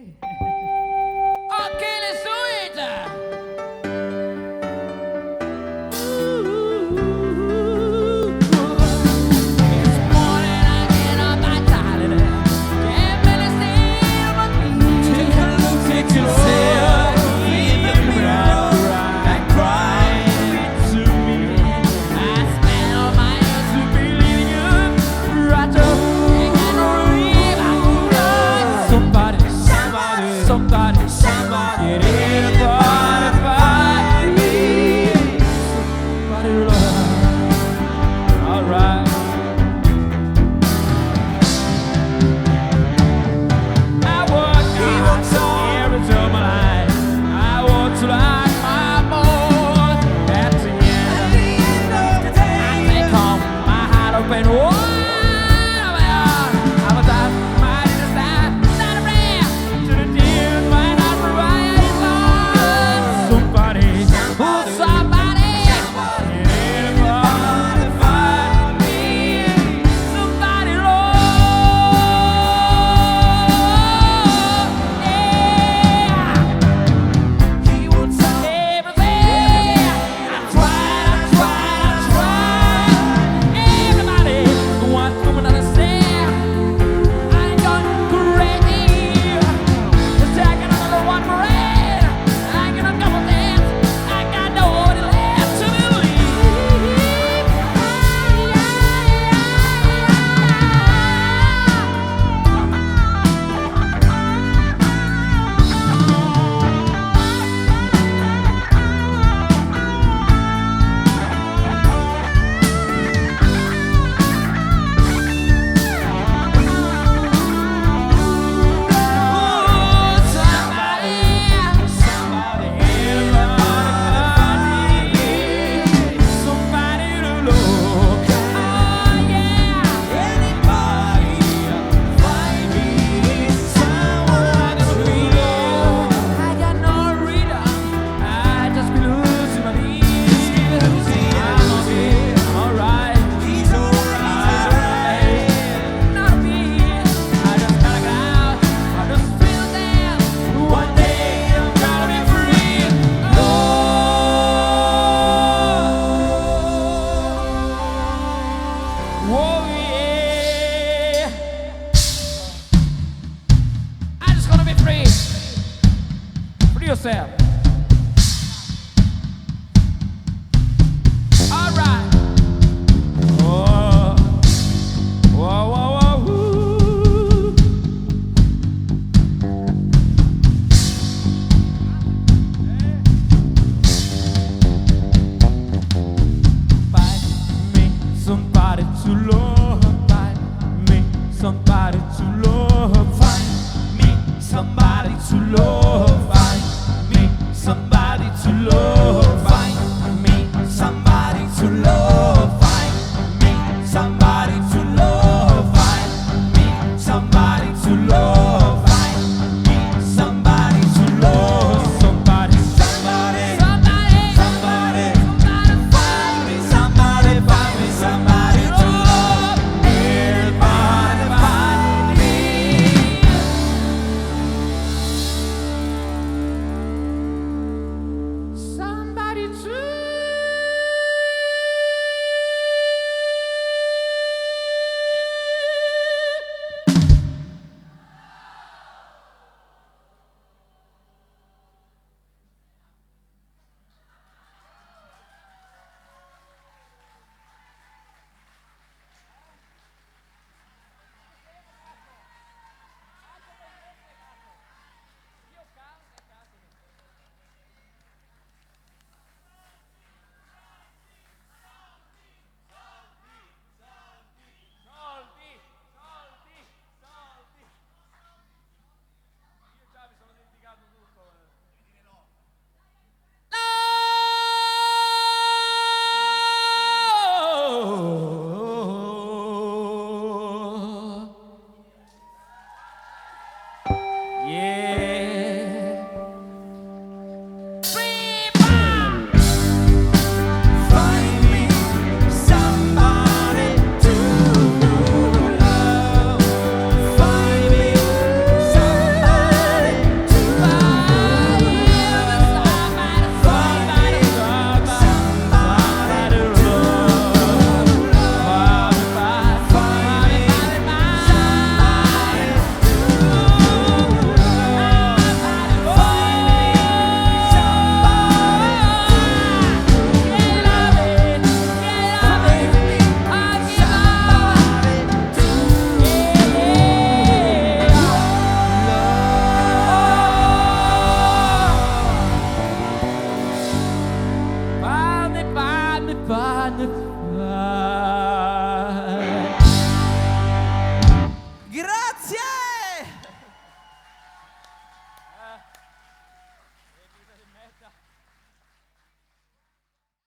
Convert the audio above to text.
Ok, le suite. It's morning, I get up, I tired. Can't really see my feet. Take a look, take yourself in the mirror and cry to me. I spent all my years to believe you. Right up, ain't got no reason. Somebody, Somebody, somebody, get anybody find me. Somebody love. Alright. I work hard every day of my life. I want to like my boy. At the end of the day, I take home my heart open wide. I'm a time, my desire, not a rare. To the tears, my heart provide is love. Somebody, somebody, anybody find me. Somebody love, yeah. he wants some. Everything I tried. Everybody wants to understand. I ain't gone crazy. Just taking another one for it. I get a couple dance. I got nobody left to believe. Whoa, yeah. I just wanna be free. Free yourself. All right. Whoa, whoa, whoa, whoa. Ooh. Find me somebody to love. Find me somebody to love. Find me somebody to love. Find me somebody to love. Find me somebody to love. Find me somebody to love. Find me somebody to love. Find me somebody to love. Somebody, somebody, somebody, somebody, find me somebody, find me somebody to love. Everybody find me. Somebody to. Yeah.